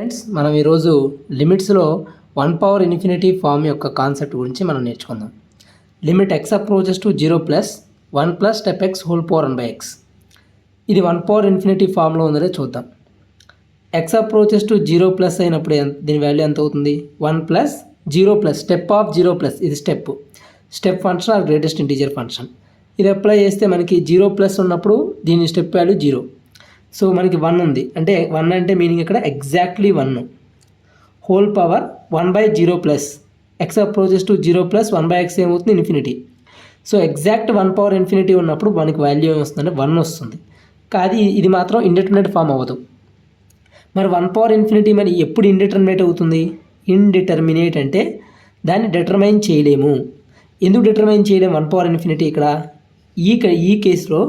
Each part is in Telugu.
ఫ్రెండ్స్ మనం ఈరోజు లిమిట్స్లో వన్ పవర్ ఇన్ఫినిటీ ఫామ్ యొక్క కాన్సెప్ట్ గురించి మనం నేర్చుకుందాం. Limit X approaches to 0 plus 1 plus step X whole power 1/x. ఇది వన్ పవర్ ఇన్ఫినిటీ ఫామ్లో ఉందో చూద్దాం. ఎక్స్ అప్రోచెస్ టు 0 ప్లస్ అయినప్పుడు దీని వాల్యూ ఎంత అవుతుంది? 1 plus 0 plus step of 0 plus, ఇది step function or greatest integer function. ఇది అప్లై చేస్తే మనకి 0 ప్లస్ ఉన్నప్పుడు దీని స్టెప్ వాల్యూ 0. సో మనకి 1 ఉంది, అంటే 1 అంటే మీనింగ్ ఇక్కడ exactly 1 whole power 1/0 plus X approaches to 0 plus 1/x ఏమవుతుంది? Infinity. So exact 1 power infinity ఉన్నప్పుడు మనకి వాల్యూ ఏమొస్తుందంటే 1 వస్తుంది. కానీ ఇది మాత్రం ఇండిటర్మినేట్ ఫామ్ అవ్వదు. మరి 1 పవర్ ఇన్ఫినిటీ మరి ఎప్పుడు ఇండిటర్మినేట్ అవుతుంది? ఇండిటర్మినేట్ అంటే దాన్ని డిటర్మైన్ చేయలేము. ఎందుకు డిటర్మైన్ చేయలేము 1 పవర్ ఇన్ఫినిటీ? ఇక్కడ ఈ కేసులో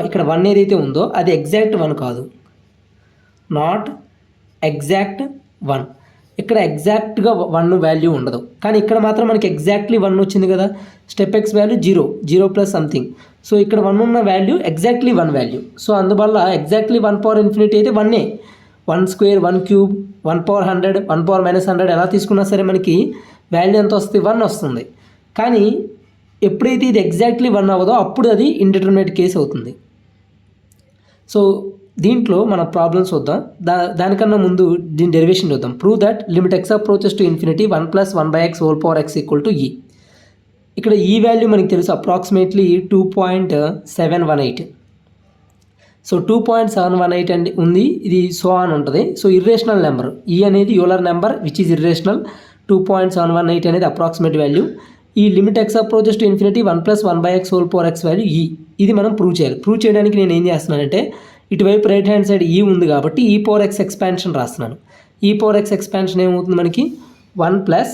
ఇక్కడ 1 ఏదైతే ఉందో అది ఎగ్జాక్ట్ 1 కాదు, నాట్ ఎగ్జాక్ట్ 1. ఇక్కడ ఎగ్జాక్ట్గా 1 వాల్యూ ఉండదు, కానీ ఇక్కడ మాత్రం మనకి ఎగ్జాక్ట్లీ 1 వచ్చింది కదా. Step X value 0 plus something. So ఇక్కడ 1 ఉన్న వాల్యూ ఎగ్జాక్ట్లీ 1 వాల్యూ. సో అందువల్ల ఎగ్జాక్ట్లీ 1 పవర్ ఇన్ఫినిటీ అయితే 1 1 స్క్వేర్, 1 క్యూబ్, 1 పవర్ 100, 1 పవర్ -100 ఎలా తీసుకున్నా సరే మనకి వాల్యూ ఎంత వస్తుంది? 1 వస్తుంది. కానీ ఎప్పుడైతే ఇది ఎగ్జాక్ట్లీ 1 అవ్వదో అప్పుడు అది ఇండిటర్మినేట్ కేసు అవుతుంది. సో దీంట్లో మన ప్రాబ్లమ్స్ చూద్దాం. దానికన్నా ముందు దీని డెరివేషన్ చూద్దాం. Prove that limit X approaches to infinity 1 plus 1/x whole power x equal to ఈ. ఇక్కడ ఈ వాల్యూ మనకి తెలుసు, అప్రాక్సిమేట్లీ 2.718. సో 2.718 అండి ఉంది, ఇది సో అని ఉంటుంది. సో ఇర్రేషనల్ నెంబర్ ఈ అనేది Euler number which is irrational. 2.718 అనేది అప్రాక్సిమేట్ వాల్యూ. ఈ limit X approaches to infinity 1 plus 1/x whole power x value ఈ. ఇది మనం ప్రూవ్ చేయాలి. ప్రూవ్ చేయడానికి నేను ఏం చేస్తున్నానంటే ఇటువైపు రైట్ హ్యాండ్ సైడ్ ఈ ఉంది కాబట్టి ఈ పవర్ x ఎక్స్పాన్షన్ రాస్తున్నాను. ఈ పవర్ x ఎక్స్పాన్షన్ ఏమవుతుంది మనకి? 1 plus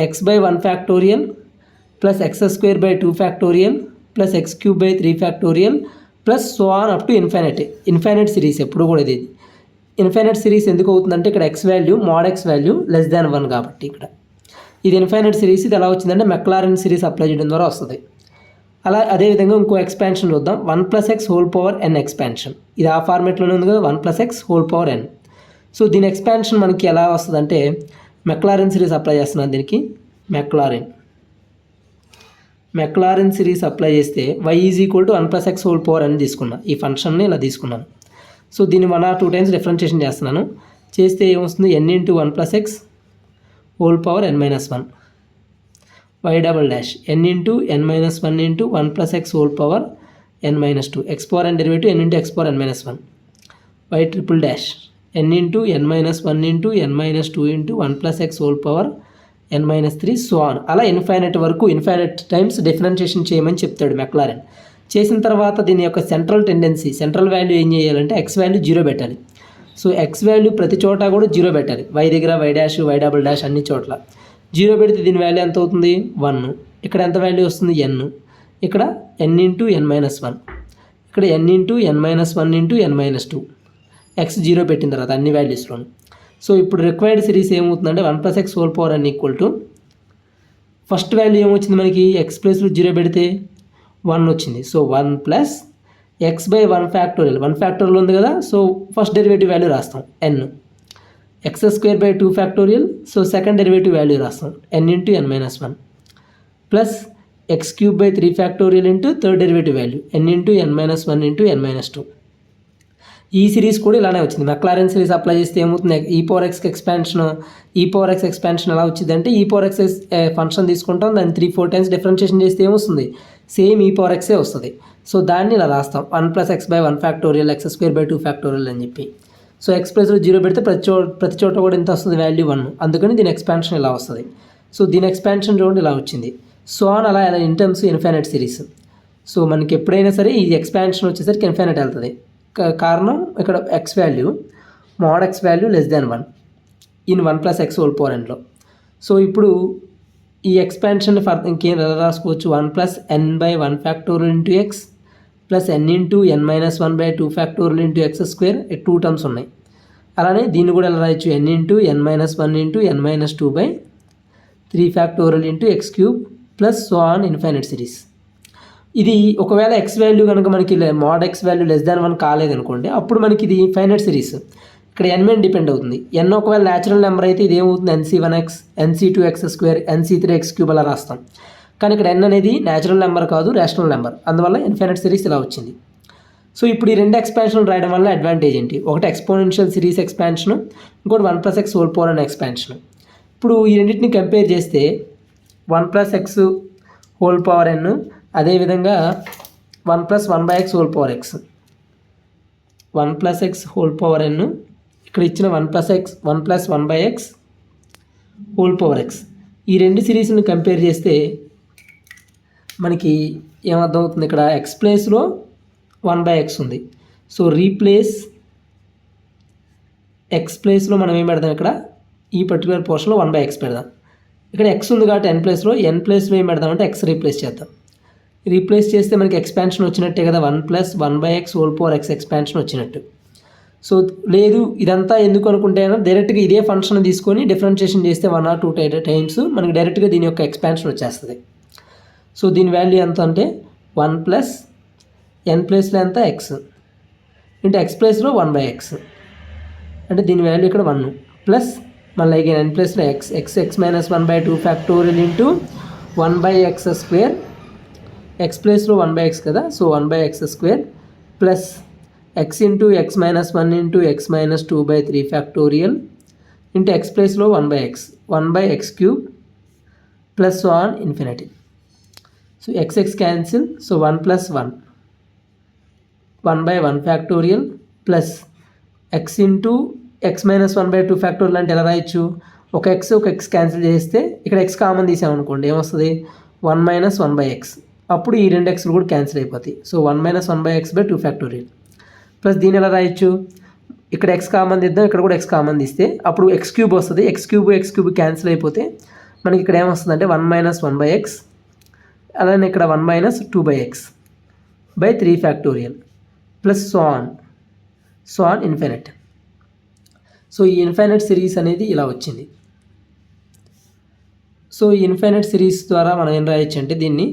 x/1 factorial plus x² 2 factorial plus x³ 3 factorial plus so on up to infinite series. ఎప్పుడు కూడా ఇది ఇన్ఫైనైట్ సిరీస్ ఎందుకు అవుతుందంటే ఇక్కడ x value mod x value less than 1 కాబట్టి ఇక్కడ ఇది ఇన్ఫైనైట్ సిరీస్. ఇది ఎలా వచ్చిందంటే మెక్లారెన్ సిరీస్ అప్లై చేయడం ద్వారా వస్తుంది. అదేవిధంగా ఇంకో ఎక్స్పాన్షన్ చూద్దాం. 1 plus x whole power n expansion. ఇది ఆ ఫార్మేట్లోనే ఉంది కదా, 1 plus x whole power n. So దీని ఎక్స్పాన్షన్ మనకి ఎలా వస్తుంది అంటే మెక్లారెన్ సిరీస్ అప్లై చేస్తున్నాను దీనికి. మెక్లారెన్ సిరీస్ అప్లై చేస్తే y is equal to 1 plus x whole power n తీసుకున్నా. ఈ ఫంక్షన్ని ఇలా తీసుకున్నాను. సో దీన్ని 1 or 2 టైమ్స్ డిఫరెన్షియేషన్ చేస్తున్నాను. చేస్తే ఏమొస్తుంది? n into 1 plus x whole power n-1 y double dash n into n-1 into 1 plus x whole power n-2 x power n derivative n into x power n-1 y triple dash n into n-1 into n-2 into 1 plus x whole power n-3 so on. అలా ఇన్ఫైనైట్ వరకు ఇన్ఫైనైట్ టైమ్స్ డిఫరెన్షియేషన్ చేయమని చెప్తాడు మెక్లారెన్. చేసిన తర్వాత దీని యొక్క సెంట్రల్ వాల్యూ ఏం చేయాలంటే x వాల్యూ 0 పెట్టాలి. సో x వాల్యూ ప్రతి చోట కూడా 0 పెట్టాలి. y దగ్గర y dash y double dash అన్ని చోట్ల 0 పెడితే దీని వాల్యూ ఎంత అవుతుంది? 1. ఇక్కడ ఎంత వాల్యూ వస్తుంది? n. ఇక్కడ n ఇంటూ n-1, ఇక్కడ n into n-1 into n-2. x 0 పెట్టిన తర్వాత అన్ని వాల్యూస్లోను. సో ఇప్పుడు రిక్వైర్డ్ సిరీస్ ఏమవుతుందంటే 1 plus x whole power n equal to first value ఏమొచ్చింది మనకి? x ప్లస్లో 0 పెడితే 1 వచ్చింది. So 1 plus x/1 factorial, 1 factorial ఉంది కదా. సో ఫస్ట్ డెరివేటివ్ వాల్యూ రాస్తాం n. x² 2 factorial, so second derivative value రాస్తాం n into n-1 plus x³ 3 factorial into third derivative value n into n-1 into n-2. ఈ సిరీస్ కూడా ఇలానే వచ్చింది. మెక్లారెన్ సిరీస్ అప్లై చేస్తే ఏమవుతుంది? ఈ పవర్ x ఎక్స్పాన్షన్ ఎలా వచ్చింది అంటే ఈ పవర్ x ఫంక్షన్ తీసుకుంటాం, దాన్ని 3-4 టైమ్స్ డిఫరెన్షియేషన్ చేస్తే ఏమొస్తుంది? సేమ్ ఈ పవర్ x వస్తుంది. సో దాన్ని ఇలా రాస్తాం 1 plus x/1 factorial x² 2 factorial అని చెప్పి. సో x ప్లస్లో 0 పెడితే ప్రతి చోట కూడా ఎంత వస్తుంది? వాల్యూ 1. అందుకని దీని ఎక్స్పాన్షన్ ఇలా వస్తుంది. సో దీని ఎక్స్పాన్షన్ చూడండి ఇలా వచ్చింది. సో ఆన్ అలా in terms infinite series. So మనకి ఎప్పుడైనా సరే ఈ ఎక్స్పాన్షన్ వచ్చేసరికి ఇన్ఫైనైట్ వెళ్తుంది. కారణం ఇక్కడ x value mod x value less than 1 in 1 plus x whole power nలో. సో ఇప్పుడు ఈ ఎక్స్పాన్షన్ ఇంకేం రాసుకోవచ్చు? 1 plus n/1 factorial into x plus n into n-1/2 factorial into x². 2 terms ఉన్నాయి. అలానే దీన్ని కూడా ఎలా రాయొచ్చు? n into n-1 into n-2/3 factorial into x³ plus so on infinite series. ఇది ఒకవేళ x వాల్యూ కనుక మనకి mod x value less than 1 కాలేదనుకోండి, అప్పుడు మనకి ఇది ఫైనైట్ సిరీస్. ఇక్కడ n మీద డిపెండ్ అవుతుంది. n ఒకవేళ న్యాచురల్ నెంబర్ అయితే ఇది ఏమవుతుంది, NC1x, NC2x2, NC3x3 అలా రాస్తాం. కానీ ఇక్కడ n అనేది న్యాచురల్ నెంబర్ కాదు, రేషనల్ నెంబర్. అందువల్ల ఇన్ఫైనైట్ సిరీస్ ఇలా వచ్చింది. సో ఇప్పుడు ఈ రెండు ఎక్స్పాన్షన్లు రాయడం వల్ల అడ్వాంటేజ్ ఏంటి, ఒకటి ఎక్స్పోనెన్షియల్ సిరీస్ ఎక్స్పాన్షన్, ఇంకోటి 1+x² ఎక్స్పాన్షన్. ఇప్పుడు ఈ రెండింటిని కంపేర్ చేస్తే 1+x⁴n అదేవిధంగా 1+1/x⁴x 1+x⁴n ఇక్కడ ఇచ్చిన 1+1/x⁴x ఈ రెండు సిరీస్ని కంపేర్ చేస్తే మనకి ఏమర్థమవుతుంది, ఇక్కడ ఎక్స్ ప్లేస్లో 1/x ఉంది. సో రీప్లేస్ ఎక్స్ ప్లేస్లో మనం ఏం పెడదాం, ఇక్కడ ఈ పర్టికులర్ పోర్షన్లో 1/x పెడదాం. ఇక్కడ x ఉంది కాబట్టి n ప్లేస్లో ఏం పెడదామంటే x రీప్లేస్ చేద్దాం. రీప్లేస్ చేస్తే మనకి ఎక్స్పాన్షన్ వచ్చినట్టే కదా, 1+1/x⁴x ఎక్స్పాన్షన్ వచ్చినట్టు. సో లేదు ఇదంతా ఎందుకు అనుకుంటే డైరెక్ట్గా ఇదే ఫంక్షన్ తీసుకొని డిఫరెన్షియేషన్ చేస్తే 1 or 2 టైమ్స్ మనకి డైరెక్ట్గా దీని యొక్క ఎక్స్పాన్షన్ వచ్చేస్తుంది. సో దీని వాల్యూ ఎంత అంటే 1+n ప్లేస్లో ఎంత x ఇంటూ x ప్లేస్లో 1/x అంటే దీని వాల్యూ ఇక్కడ 1 ప్లస్ మళ్ళీ అగైన్ n ప్లేస్లో x -1/2 factorial into 1/x² x ప్లేస్లో 1/x కదా, so 1/x² plus x into x -1 into x -2/3 factorial into x ప్లేస్లో 1/x³ plus on infinity. So x cancel, so 1+1 1/1 factorial plus x into x -1/2 factorial అంటే ఎలా రాయొచ్చు, ఒక x క్యాన్సిల్ చేస్తే ఇక్కడ x కామన్ తీసామనుకోండి ఏమొస్తుంది 1 - 1/x, అప్పుడు ఈ రెండు xలు కూడా క్యాన్సిల్ అయిపోతాయి. సో 1 - 1/x/2 ఫ్యాక్టోరియల్ ప్లస్ దీని ఎలా రాయొచ్చు, ఇక్కడ x కామన్ తీద్దాం, ఇక్కడ కూడా x కామన్ తీస్తే అప్పుడు x³ వస్తుంది. x³ క్యాన్సిల్ అయిపోతే మనకి ఇక్కడ ఏమొస్తుంది అంటే 1 - 1/x అలానే ఇక్కడ 1 - 2/x/3 factorial plus so on infinite. So ఈ ఇన్ఫైనైట్ సిరీస్ అనేది ఇలా వచ్చింది. సో ఈ ఇన్ఫైనైట్ సిరీస్ ద్వారా మనం ఏం రాయొచ్చు అంటే దీన్ని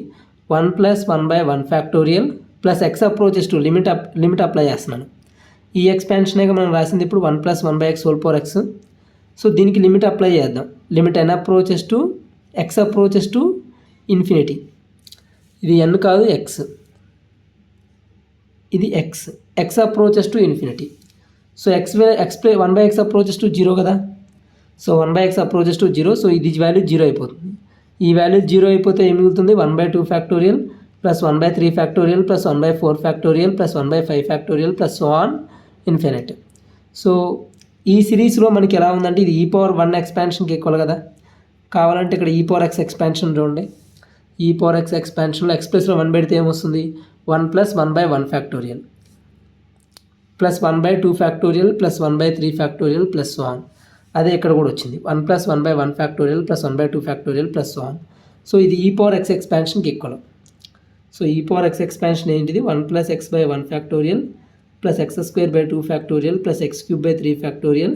1+1/1 factorial plus x approaches to limit apply చేస్తున్నాను. ఈ ఎక్స్పాన్షన్గా మనం రాసింది ఇప్పుడు 1+1/x⁴x. సో దీనికి లిమిట్ అప్లై చేద్దాం. Limit n approaches to x approaches to infinity. ఇది n కాదు x, ఇది x approaches to infinity. So 1/x approaches to 0 కదా, so 1/x approaches to 0. So ఇది వాల్యూ 0 అయిపోతుంది. ఈ వాల్యూ 0 అయిపోతే ఏం మిగులుతుంది 1/2 factorial plus 1/3 factorial plus 1/4 factorial plus 1/5 factorial plus so on infinite. So ఈ సిరీస్లో మనకి ఎలా ఉందంటే ఇది e⁴1 ఎక్స్పాన్షన్కి ఈక్వల్ కదా, కావాలంటే ఇక్కడ e⁴x ఎక్స్పాన్షన్ చూడండి. e⁴x ఎక్స్పాన్షన్లో x ప్లస్లో 1 పెడితే ఏమొస్తుంది 1+1/1 factorial plus 1/2 factorial plus 1/3 factorial plus so on. అదే ఇక్కడ కూడా వచ్చింది 1+1/1 factorial plus 1/2 factorial plus so on. So ఇది e⁴x ఎక్స్పాన్షన్కి ఈక్వల్. సో e⁴x ఎక్స్పాన్షన్ ఏంటిది 1+x/1 factorial plus x²/2 factorial plus x³ factorial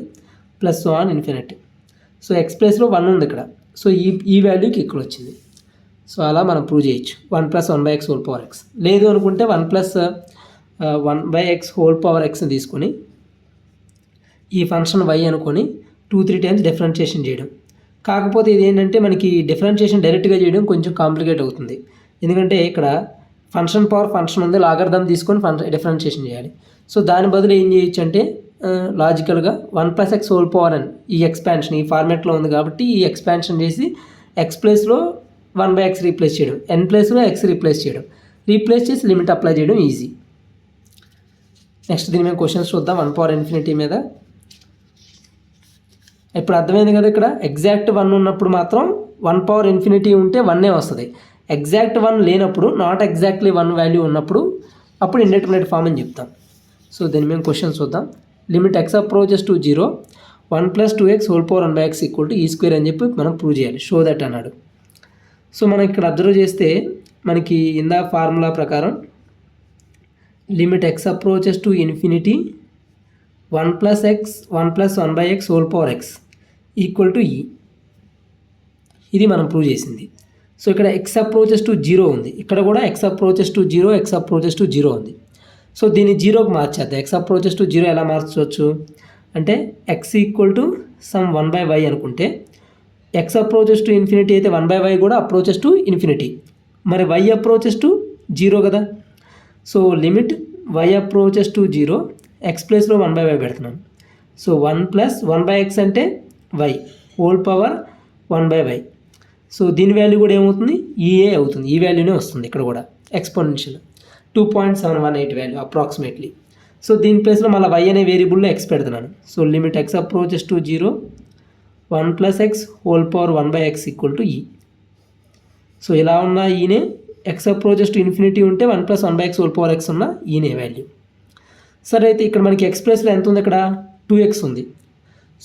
plus so on infinite. So x ప్లేస్లో 1 ఉంది ఇక్కడ, సో ఈ వాల్యూకి ఇక్కడ వచ్చింది. సో అలా మనం ప్రూవ్ చేయొచ్చు 1+1/x⁴x. లేదు అనుకుంటే 1+1/x⁴x తీసుకొని ఈ ఫంక్షన్ y అనుకొని 2-3 టైమ్స్ డిఫరెన్షియేషన్ చేయడం. కాకపోతే ఇది ఏంటంటే మనకి డిఫరెన్షియేషన్ డైరెక్ట్గా చేయడం కొంచెం కాంప్లికేట్ అవుతుంది. ఎందుకంటే ఇక్కడ ఫంక్షన్ పవర్ ఫంక్షన్ ఉంది, లాగర్థం తీసుకొని డిఫరెన్షియేషన్ చేయాలి. సో దాని బదులు ఏం చేయొచ్చు అంటే లాజికల్గా 1+x⁴n ఈ ఎక్స్పాన్షన్ ఈ ఫార్మాట్లో ఉంది కాబట్టి ఈ ఎక్స్పాన్షన్ చేసి x ప్లేస్లో 1/x రీప్లేస్ చేయడం, n ప్లేస్లో x రీప్లేస్ చేయడం, రీప్లేస్ చేసి లిమిట్ అప్లై చేయడం ఈజీ. నెక్స్ట్ దీని మీద క్వశ్చన్స్ చూద్దాం 1/∞ మీద. ఇప్పుడు అర్థమైంది కదా, ఇక్కడ ఎగ్జాక్ట్ 1 ఉన్నప్పుడు మాత్రం 1/∞ ఉంటే 1 వస్తుంది. ఎగ్జాక్ట్ 1 లేనప్పుడు నాట్ ఎగ్జాక్ట్లీ 1 వాల్యూ ఉన్నప్పుడు అప్పుడు ఇండెటర్మినేట్ ఫామ్ అని చెప్తాం. సో దీని మీద క్వశ్చన్స్ చూద్దాం. Limit x approaches to 0 1+2x⁴1/x = e² అని చెప్పి మనం ప్రూవ్ చేయాలి. షో దట్ అన్నాడు. సో మనం ఇక్కడ అబ్జర్వ్ చేస్తే మనకి ఇందా ఫార్ములా ప్రకారం limit x approaches to infinity 1+1/x⁴x = e. ఇది మనం ప్రూవ్ చేసింది. సో ఇక్కడ x అప్రోచెస్ టు 0 ఉంది, ఇక్కడ కూడా x approaches to 0 x approaches to 0 ఉంది. సో దీన్ని 0కి మార్చేద్దాం. x అప్రోచెస్ టు 0 ఎలా మార్చవచ్చు అంటే X equal to some 1/y అనుకుంటే ఎక్స్ అప్రోచెస్ టు ఇన్ఫినిటీ అయితే 1/y కూడా అప్రోచెస్ టు ఇన్ఫినిటీ. మరి y అప్రోచెస్ టు 0 కదా. So limit y approaches to 0 X ప్లేస్లో 1/y పెడుతున్నాను. సో 1 + 1/x అంటే y whole power 1/y. So దీని వాల్యూ కూడా ఏమవుతుంది, ఈఏ అవుతుంది. ఈ వాల్యూనే వస్తుంది ఇక్కడ కూడా ఎక్స్పోనెన్షియల్ 2.718 వాల్యూ అప్రాక్సిమేట్లీ. సో దీని ప్లేస్లో మళ్ళీ y అనే వేరియబుల్లో x పెడుతున్నాను. So limit x approaches to 0 1 + x whole power 1/x equal to ఈ. సో ఇలా ఉన్న ఈనే x అప్రోచెస్ టు ఇన్ఫినిటీ ఉంటే 1 + 1/x హోల్ పవర్ x ఉన్న ఈనే వాల్యూ. సరే అయితే ఇక్కడ మనకి x ప్లేస్లో ఎంత ఉంది, ఇక్కడ 2x ఉంది.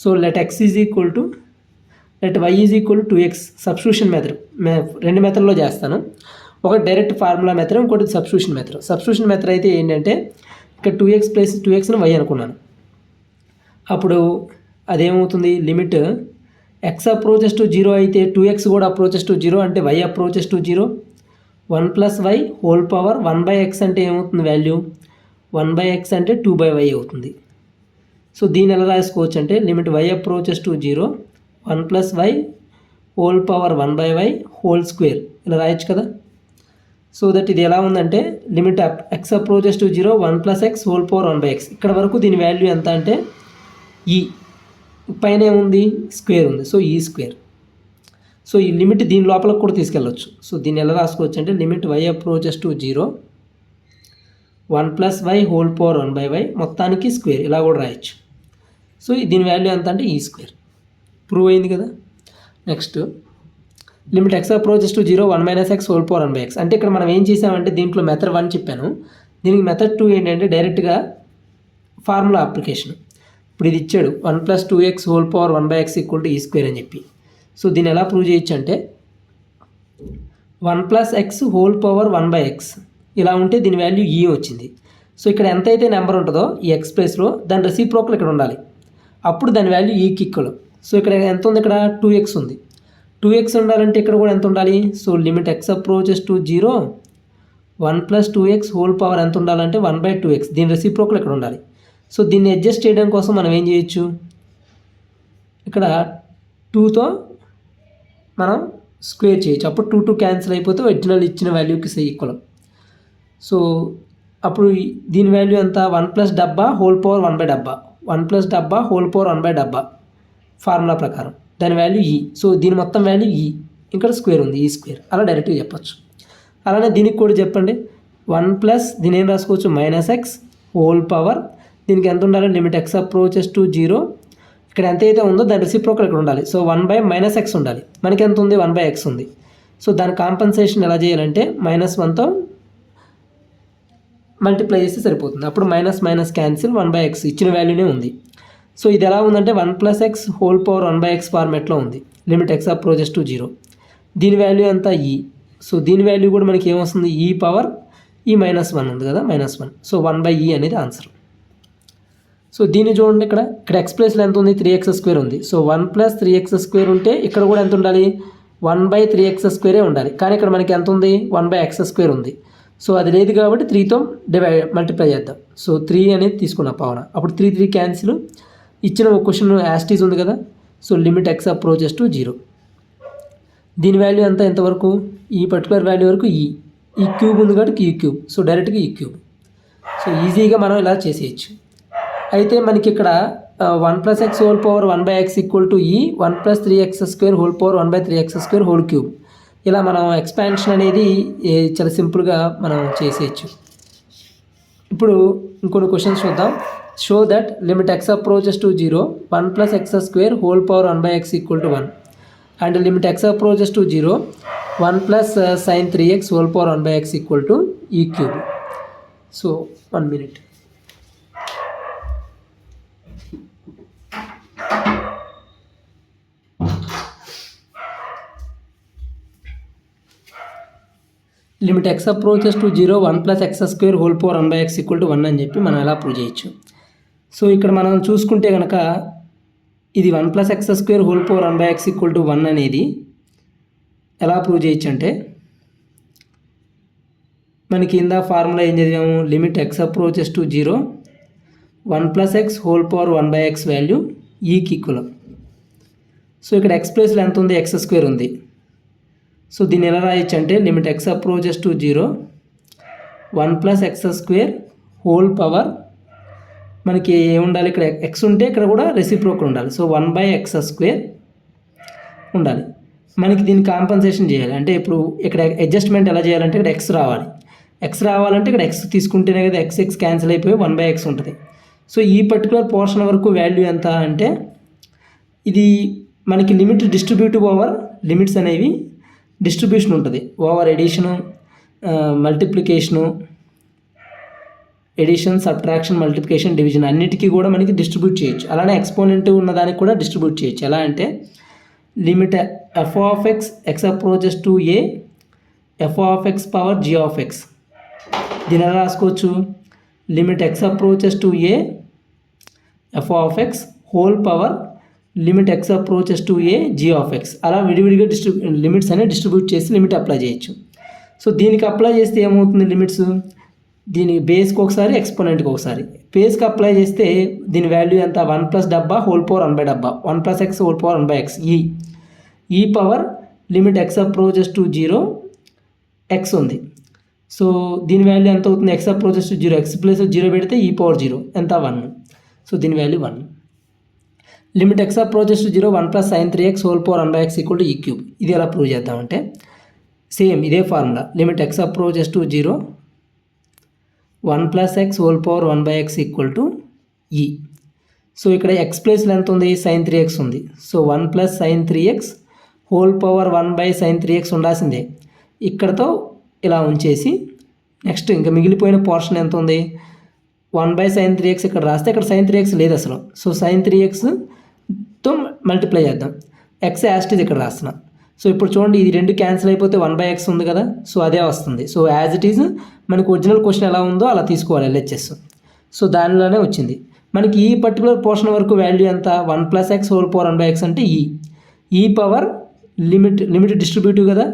So let y is equal to 2x. Substitution method రెండు మెథడ్లో చేస్తాను. ఒకటి డైరెక్ట్ ఫార్ములా మెథడ్, ఇంకోటి సబ్స్టిట్యూషన్ మెథడ్. సబ్స్టిట్యూషన్ మెథడ్ అయితే ఏంటంటే ఇక్కడ 2x ప్లస్ 2xని y అనుకున్నాను. అప్పుడు అదేమవుతుంది, లిమిట్ x అప్రోచెస్ టు 0 అయితే 2x కూడా అప్రోచెస్ టు 0 అంటే y approaches to 0 1 + y whole power 1/x అంటే ఏమవుతుంది వాల్యూ 1/x అంటే 2/y అవుతుంది. సో దీన్ని ఎలా రాసుకోవచ్చు అంటే limit y approaches to 0 1 + y whole power 1/y whole square ఇలా రాయొచ్చు కదా. సో దట్ ఇది ఎలా ఉందంటే limit x approaches to 0 1 + x whole power 1/x. ఇక్కడ వరకు దీని వాల్యూ ఎంత అంటే ఈ పైన ఏముంది స్క్వేర్ ఉంది. సో ఈ స్క్వేర్. సో ఈ లిమిట్ దీని లోపలికి కూడా తీసుకెళ్ళవచ్చు. సో దీన్ని ఎలా రాసుకోవచ్చు అంటే limit y approaches to 0 1 + y whole power 1/y మొత్తానికి స్క్వేర్ ఇలా కూడా రాయొచ్చు. సో దీని వాల్యూ ఎంత అంటే ఈ స్క్వేర్. ప్రూవ్ అయింది కదా. Next limit x approaches to 0 1 - x whole power 1/x. అంటే ఇక్కడ మనం ఏం చేసామంటే దీంట్లో మెథడ్ 1 చెప్పాను, దీనికి మెథడ్ 2 ఏంటంటే డైరెక్ట్గా ఫార్ములా అప్లికేషన్. ఇప్పుడు ఇది ఇచ్చాడు 1 + 2x whole power 1/x equal to ఈ స్క్వేర్ అని చెప్పి. సో దీన్ని ఎలా ప్రూవ్ చేయొచ్చు అంటే 1 + x హోల్ పవర్ 1/x ఇలా ఉంటే దీని వాల్యూ ఈ వచ్చింది. సో ఇక్కడ ఎంతైతే నెంబర్ ఉంటుందో ఈ ఎక్స్ ప్లేస్లో దాని రెసిప్రోకల్ ఇక్కడ ఉండాలి, అప్పుడు దాని వాల్యూ ఈకి ఈక్వల్. సో ఇక్కడ ఎంత ఉంది, ఇక్కడ 2x ఉంది. 2x ఉండాలంటే ఇక్కడ కూడా ఎంత ఉండాలి. So limit x approaches to 0 1 + 2x whole power ఎంత ఉండాలంటే 1/2x. దీని రెసిప్రోకల్ ఇక్కడ ఉండాలి. సో దీన్ని అడ్జస్ట్ చేయడం కోసం మనం ఏం చేయొచ్చు, ఇక్కడ 2తో మనం స్క్వేర్ చేయొచ్చు. అప్పుడు 2 క్యాన్సిల్ అయిపోతే ఒరిజినల్ ఇచ్చిన వాల్యూకి ఈక్వల్. సో అప్పుడు దీని వాల్యూ ఎంత 1 + డబ్బా హోల్ పవర్ 1/డబ్బా 1 + డబ్బా హోల్ పవర్ 1/డబ్బా ఫార్ములా ప్రకారం దాని వాల్యూ ఈ. సో దీని మొత్తం వాల్యూ ఈ, ఇక్కడ స్క్వేర్ ఉంది ఈ స్క్వేర్, అలా డైరెక్ట్గా చెప్పచ్చు. అలానే దీనికి కూడా చెప్పండి 1 + దీని ఏం రాసుకోవచ్చు -x హోల్ పవర్ దీనికి ఎంత ఉండాలి లిమిట్ x అప్రోచెస్ టు 0 ఇక్కడ ఎంత అయితే ఉందో దాని రెసిప్రోకల్ ఇక్కడ ఉండాలి. సో 1/-x ఉండాలి. మనకి ఎంత ఉంది 1/x ఉంది. సో దాని కాంపన్సేషన్ ఎలా చేయాలంటే -1తో మల్టిప్లై చేస్తే సరిపోతుంది. అప్పుడు మైనస్ క్యాన్సిల్ 1/x ఇచ్చిన వాల్యూనే ఉంది. సో ఇది ఎలా ఉందంటే 1 + x హోల్ పవర్ 1/x ఫార్మేట్లో ఉంది. లిమిట్ x అప్రోచెస్ టు 0 దీని వాల్యూ ఎంత ఈ. సో దీని వాల్యూ కూడా మనకి ఏమొస్తుంది ఈ పవర్ ఈ -1 ఉంది కదా -1. సో 1/e అనేది ఆన్సర్. సో దీన్ని చూడండి, ఇక్కడ x ప్లేస్లో ఎంత ఉంది 3x² ఉంది. సో 1 + 3x² ఉంటే ఇక్కడ కూడా ఎంత ఉండాలి 1/3x² ఉండాలి. కానీ ఇక్కడ మనకి ఎంత ఉంది 1/x² ఉంది. సో అది లేదు కాబట్టి 3తో మల్టిప్లై చేద్దాం. సో 3 అనేది తీసుకున్న పవర్, అప్పుడు 3 క్యాన్సిల్. ఇచ్చిన ఒక క్వశ్చన్ యాస్టీస్ ఉంది కదా. So limit x approaches to 0 దీని వాల్యూ ఎంత ఎంతవరకు ఈ పర్టికులర్ వాల్యూ వరకు ఈ క్యూబ్ ఉంది కాబట్టి ఈ క్యూబ్. సో డైరెక్ట్గా ఈ క్యూబ్. సో ఈజీగా మనం ఇలా చేసేయచ్చు. అయితే మనకి ఇక్కడ 1 + x whole power 1/x equal to ఈ 1 + 3x² whole power 1/3x² whole cube. ఇలా మనం ఎక్స్పాన్షన్ అనేది చాలా సింపుల్గా మనం చేసేయచ్చు. ఇప్పుడు ఇంకొన్ని క్వశ్చన్స్ చూద్దాం. Show that limit x approaches to 0 1 + x² whole power 1/x equal to 1 and limit x approaches to 0 1 + sin 3x whole power 1/x equal to e cube. So 1 minute. Limit x approaches to 0 1 + x² whole power 1/x equal to 1 అని చెప్పి మనం ఎలా ప్రూవ్ చేయొచ్చు. సో ఇక్కడ మనం చూసుకుంటే కనుక ఇది 1 + x² whole power 1/x equal to 1 అనేది ఎలా ప్రూవ్ చేయొచ్చు అంటే మనకి కింద ఫార్ములా ఏం చదివాము limit x approaches to 0 1 + x whole power 1/x value ఈకి ఈక్వల్. సో ఇక్కడ ఎక్స్ ప్లేస్లో ఎంత ఉంది, x² ఉంది. సో దీన్ని ఎలా రాయొచ్చు అంటే limit x approaches to 0 1 + x² whole power, మనకి ఏముండాలి ఇక్కడ x ఉంటే ఇక్కడ కూడా రెసిప్రోకల్ ఉండాలి. సో 1/x² ఉండాలి. మనకి దీన్ని కాంపన్సేషన్ చేయాలి అంటే ఇప్పుడు ఇక్కడ అడ్జస్ట్మెంట్ ఎలా చేయాలంటే ఇక్కడ x రావాలి. x రావాలంటే ఇక్కడ x తీసుకుంటేనే కదా x క్యాన్సిల్ అయిపోయి 1/x ఉంటుంది. సో ఈ పర్టికులర్ పోర్షన్ వరకు వాల్యూ ఎంత అంటే ఇది మనకి లిమిట్ డిస్ట్రిబ్యూటివ్ ఓవర్ లిమిట్స్ అనేవి డిస్ట్రిబ్యూషన్ ఉంటుంది. Over addition, multiplication, addition, subtraction, multiplication, division అన్నిటికీ కూడా మనకి డిస్ట్రిబ్యూట్ చేయొచ్చు. అలానే ఎక్స్పోనెంట్ ఉన్నదానికి కూడా డిస్ట్రిబ్యూట్ చేయొచ్చు. ఎలా అంటే limit f(x) x approaches to a f(x) power g(x). దీని ఎలా రాసుకోవచ్చు, limit x approaches to a f(x) whole power limit x approaches to a g(x). అలా విడివిడిగా లిమిట్స్ అనేవి డిస్ట్రిబ్యూట్ చేసి లిమిట్ అప్లై చేయొచ్చు. సో దీనికి అప్లై చేస్తే ఏమవుతుంది, లిమిట్స్ దీని బేస్కి ఒకసారి, ఎక్స్పోనెంట్కి ఒకసారి. బేస్కి అప్లై చేస్తే దీని వాల్యూ ఎంత, 1 + డబ్బా హోల్ పవర్ 1/డబ్బా 1 + x whole power 1/x e power limit x approaches to 0 x ఉంది. సో దీని వాల్యూ ఎంత అవుతుంది, x approaches to 0 x plus 0 పెడితే e పవర్ 0 ఎంత 1. సో దీని value 1. Limit x approaches to 0 1 + sin 3x whole power 1/x = e³. ఇది ఎలా ప్రూవ్ చేద్దామంటే సేమ్ ఇదే ఫార్ములా, limit x approaches to 0 1 + x whole power 1/x = e. So ఇక్కడ x ప్లేస్లో ఎంత ఉంది, sin 3x ఉంది. So 1 + sin 3x whole power 1/sin 3x ఉండాల్సిందే. ఇక్కడతో ఇలా ఉంచేసి నెక్స్ట్ ఇంకా మిగిలిపోయిన పోర్షన్ ఎంత ఉంది, 1/sin 3x ఇక్కడ రాస్తే ఇక్కడ sin 3x లేదు అసలు. సో sin 3xతో మల్టిప్లై చేద్దాం. x యాస్టీజ్ ఇక్కడ రాస్తున్నా. సో ఇప్పుడు చూడండి ఇది 2 క్యాన్సిల్ అయిపోతే 1/x ఉంది కదా, సో అదే వస్తుంది. సో యాజ్ ఇట్ ఈజ్ మనకు ఒరిజినల్ క్వశ్చన్ ఎలా ఉందో అలా తీసుకోవాలి LHS. సో దానిలోనే వచ్చింది మనకి ఈ పర్టికులర్ పోర్షన్ వరకు వాల్యూ ఎంత, 1 + x హోల్ పవర్ 1/x అంటే ఈ పవర్ లిమిట్ డిస్ట్రిబ్యూటివ్ కదా.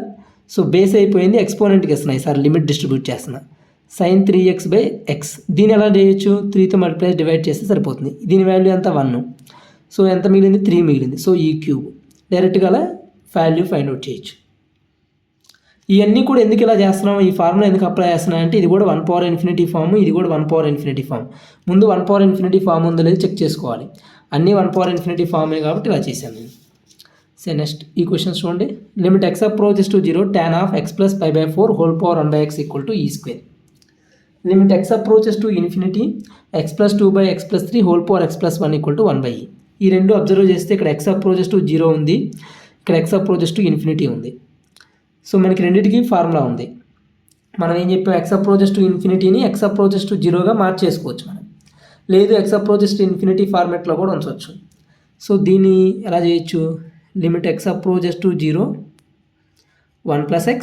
సో బేస్ అయిపోయింది, ఎక్స్పోనెంట్కి ఇస్తున్నాయి సార్, లిమిట్ డిస్ట్రిబ్యూట్ చేస్తున్నా. sin 3x/x దీన్ని ఎలా చేయొచ్చు, 3తో మల్టిప్లై డివైడ్ చేస్తే సరిపోతుంది. దీని వాల్యూ ఎంత 1. సో ఎంత మిగిలింది, 3 మిగిలింది. సో e³ డైరెక్ట్గా అలా వాల్యూ ఫైండ్ అవుట్ చేయొచ్చు. ఇవన్నీ కూడా ఎందుకు ఇలా చేస్తున్నాం, ఈ ఫార్ములా ఎందుకు అప్లై చేస్తున్నా అంటే ఇది కూడా 1/∞ ఫామ్, ఇది కూడా 1/∞ ఫామ్. ముందు 1/∞ ఫామ్ ఉందో లేదో చెక్ చేసుకోవాలి. అన్నీ 1/∞ ఫామే కాబట్టి ఇలా చేశాను నేను. సో నెక్స్ట్ ఈ క్వశ్చన్స్ చూడండి. Limit x approaches to 0 tan of x + π/4 whole power 1/x = e². Limit x approaches to infinity x + 2/x + 3 whole power x + 1 = 1/e. ఈ రెండు అబ్జర్వ్ చేస్తే ఇక్కడ x అప్రోచెస్ టు 0 ఉంది, ఇక్కడ x అప్రోచెస్ టు ఇన్ఫినిటీ ఉంది. సో మనకి రెండింటికి ఫార్ములా ఉంది. మనం ఏం చెప్పాం, x అప్రోచెస్ టు ఇన్ఫినిటీని x అప్రోచెస్ టు 0గా మార్చేసుకోవచ్చు మనం, లేదు x అప్రోచెస్ టు ఇన్ఫినిటీ ఫార్మాట్లో కూడా ఉంచవచ్చు. సో దీన్ని ఎలా చేయొచ్చు, limit x approaches to 0 1 + x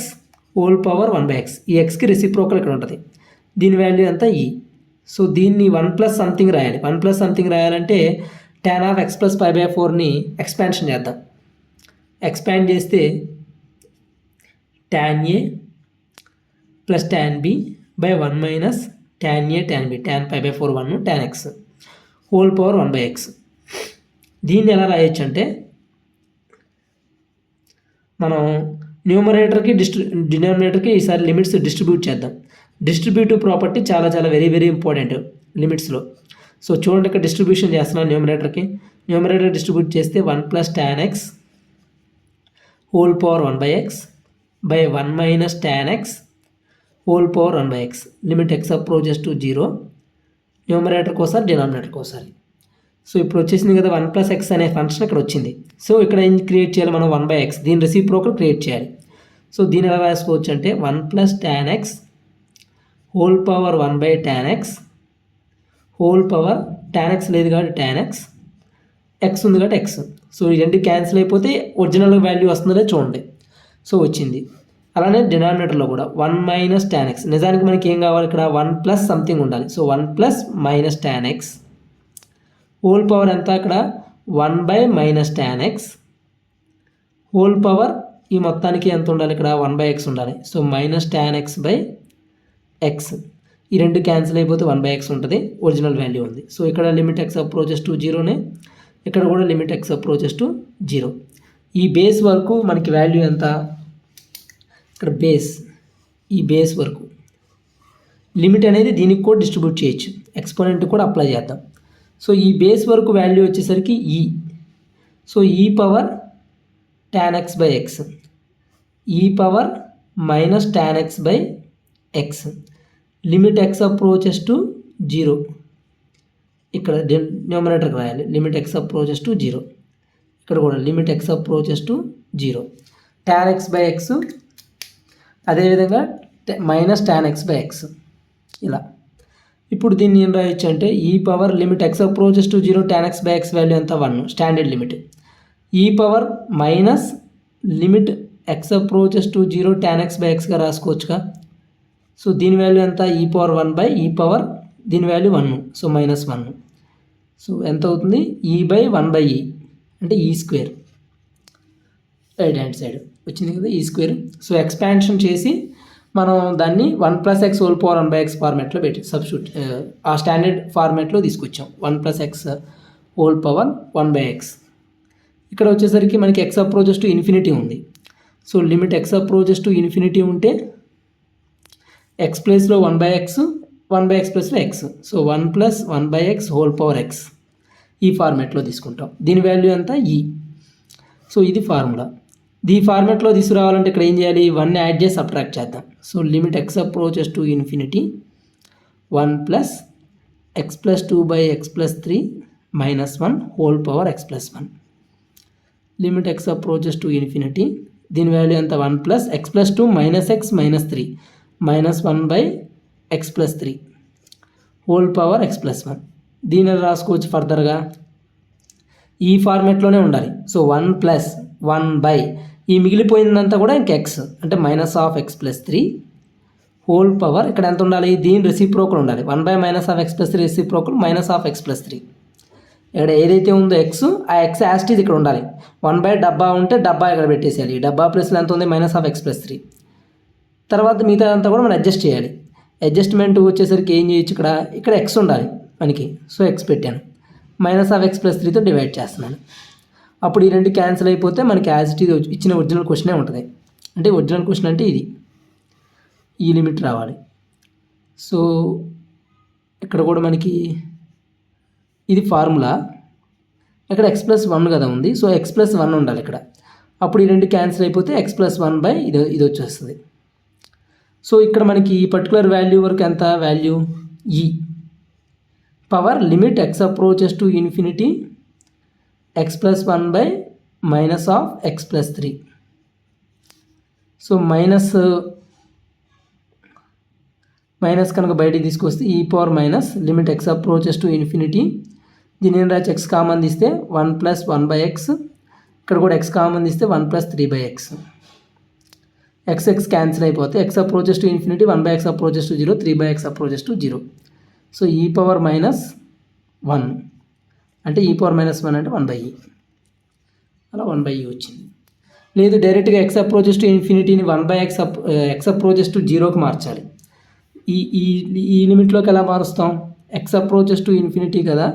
whole power 1/x. ఈ xకి రెసిప్రోకల్ ఇక్కడ ఉంటుంది, దీని వాల్యూ ఎంత e. సో దీన్ని 1 + సంథింగ్ రాయాలి. 1 + సంథింగ్ రాయాలంటే tan of x + π/4ని ఎక్స్పాన్షన్ చేద్దాం. ఎక్స్పాండ్ చేస్తే tan a + tan b / 1 - tan a tan b tan π/4 1 tan x whole power 1/x. దీన్ని ఎలా రాయొచ్చు అంటే మనం న్యూమరేటర్కి డినామినేటర్కి ఈసారి లిమిట్స్ డిస్ట్రిబ్యూట్ చేద్దాం. డిస్ట్రిబ్యూటివ్ ప్రాపర్టీ చాలా చాలా వెరీ ఇంపార్టెంట్ లిమిట్స్లో. సో చూడండి ఇక్కడ డిస్ట్రిబ్యూషన్ చేస్తున్నాను న్యూమరేటర్ డిస్ట్రిబ్యూట్ చేస్తే 1 + tan x whole power 1/x / 1 - tan x whole power 1/x. Limit x approaches to 0 న్యూమరేటర్కి ఒకసారి డినామినేటర్కి ఒకసారి. సో ఇప్పుడు వచ్చేసింది కదా 1 + x అనే ఫంక్షన్ ఇక్కడ వచ్చింది. సో ఇక్కడ ఏం క్రియేట్ చేయాలి మనం, 1/x దీని రెసిప్రోకల్ క్రియేట్ చేయాలి. సో దీని ఎలా రాసుకోవచ్చు అంటే 1 + tan x whole power 1/tan x whole power tan x లేదు కాబట్టి tan x ఉంది కాబట్టి x. సో ఈ రెండు క్యాన్సిల్ అయిపోతే ఒరిజినల్ వాల్యూ వస్తుందో చూడండి. సో వచ్చింది. అలానే డినామినేటర్లో కూడా 1 - tan x. నిజానికి మనకి ఏం కావాలి ఇక్కడ 1 + సంథింగ్ ఉండాలి. So 1 + tan x whole power ఎంత ఇక్కడ 1/- tan x హోల్ పవర్ ఈ మొత్తానికి ఎంత ఉండాలి ఇక్కడ 1/x ఉండాలి. సో -tan x/x ఈ రెండు క్యాన్సిల్ అయిపోతే 1/x ఉంటుంది, ఒరిజినల్ వాల్యూ ఉంది. సో ఇక్కడ లిమిట్ x అప్రోచెస్ టు 0నే, ఇక్కడ కూడా లిమిట్ x అప్రోచెస్ టు 0. ఈ బేస్ వరకు మనకి వాల్యూ ఎంత, ఇక్కడ బేస్, ఈ బేస్ వరకు లిమిట్ అనేది దీనికి కూడా డిస్ట్రిబ్యూట్ చేయొచ్చు, ఎక్స్పోనెంట్ కూడా అప్లై చేద్దాం. సో ఈ బేస్ వరకు వాల్యూ వచ్చేసరికి ఈ, so e power tan x by x, e power minus tan x by x, limit x approaches to 0, ఇక్కడ న్యూమరేటర్కి రాయాలి లిమిట్ x అప్రోచెస్ టు 0, ఇక్కడ కూడా limit x approaches to 0, tan x by x, అదేవిధంగా minus tan x by x, ఇలా. ఇప్పుడు దీన్ని ఏం రాయొచ్చు అంటే e power limit x approaches to 0 tan x by x value ఎంత 1, standard limit, e power minus limit x approaches to 0 tan x by ఎక్స్గా రాసుకోవచ్చుగా. సో దీని వాల్యూ ఎంత, e power 1 by e power, దీని వాల్యూ 1, సో -1. సో ఎంత అవుతుంది, ఈ బై 1 బై ఈ అంటే ఈ స్క్వేర్, రైట్ హ్యాండ్ సైడ్ వచ్చింది కదా ఈ స్క్వేర్. సో ఎక్స్పాన్షన్ చేసి మనం దాన్ని 1 + x హోల్ పవర్ 1/x ఫార్మాట్లో పెట్టి సబ్స్టిట్యూట్, ఆ స్టాండర్డ్ ఫార్మాట్లో తీసుకొచ్చాం 1 + x హోల్ పవర్ 1/x. ఇక్కడ వచ్చేసరికి మనకి x అప్రోచెస్ టు ఇన్ఫినిటీ ఉంది. So limit x approaches to infinity ఉంటే x ప్లేస్లో 1/x, 1/x ప్లస్లో x, so 1 + 1/x whole power x ఈ ఫార్మాట్లో తీసుకుంటాం. దీని వాల్యూ ఎంత ఈ. సో ఇది ఫార్ములా. ఈ ఫార్మాట్లో తీసుకురావాలంటే ఇక్కడ ఏం చేయాలి, 1 యాడ్ చేసి సబ్ట్రాక్ట్ చేద్దాం. So limit x approaches to infinity 1 + x + 2/x + 3 -1 whole power x + 1, limit x approaches to infinity, దీని వాల్యూ ఎంత 1 + x + 2 - x - 3 -1/x + 3 whole power x + 1. దీని రాసుకోవచ్చు ఫర్దర్గా, ఈ ఫార్మాట్లోనే ఉండాలి. సో 1 + 1 ఈ మిగిలిపోయిందంతా కూడా ఇంక x అంటే -(x + 3) హోల్ పవర్, ఇక్కడ ఎంత ఉండాలి, దీని రెసిప్రోకల్ ఉండాలి, 1 - -(x + 3) రెసిప్రోకల్ -(x + 3). ఇక్కడ ఏదైతే ఉందో x, ఆ x యాస్టీజ్ ఇక్కడ ఉండాలి. 1 డబ్బా ఉంటే డబ్బా ఇక్కడ పెట్టేసేయాలి, ఈ డబ్బా ప్లేస్లో ఎంత ఉంది -(x + 3). తర్వాత మిగతా అంతా కూడా మనం అడ్జస్ట్ చేయాలి. అడ్జస్ట్మెంట్ వచ్చేసరికి ఏం చేయొచ్చు, ఇక్కడ x ఉండాలి మనకి, సో x పెట్టాను, -(x + 3)తో డివైడ్ చేస్తున్నాను. అప్పుడు ఈ రెండు క్యాన్సిల్ అయిపోతే మనకి యాజ్ ఇట్ ఈజ్ ఇచ్చిన ఒరిజినల్ క్వశ్చనే ఉంటుంది. అంటే ఒరిజినల్ క్వశ్చన్ అంటే ఇది, ఈ లిమిట్ రావాలి. సో ఇక్కడ కూడా మనకి ఇది ఫార్ములా, ఇక్కడ x + 1 కదా ఉంది, సో x + 1 ఉండాలి ఇక్కడ. అప్పుడు ఈ రెండు క్యాన్సిల్ అయిపోతే x + 1 ఇది వచ్చేస్తుంది. సో ఇక్కడ మనకి ఈ పర్టికులర్ వాల్యూ వరకు ఎంత వాల్యూ, ఈ power limit x approaches to infinity x + 1 -(x + 3). So minus కనుక బయటికి తీసుకొస్తే ఈ power minus limit x approaches to infinity, దీని ఏం రాచి x కామన్ తీస్తే 1 + 1/x, ఇక్కడ కూడా x కామన్ తీస్తే 1 + 3/x, x క్యాన్సిల్ అయిపోతే x approaches to infinity 1/x approaches to 0, 3/x approaches to 0. So e power -1 అంటే ఈ పవర్ -1 అంటే 1/e, అలా 1/e వచ్చింది. లేదు డైరెక్ట్గా x అప్రోచెస్ టు ఇన్ఫినిటీని 1/x x అప్రోచెస్ టు 0కి మార్చాలి. ఈ లిమిట్లోకి ఎలా మారుస్తాం, x అప్రోచెస్ టు ఇన్ఫినిటీ కదా,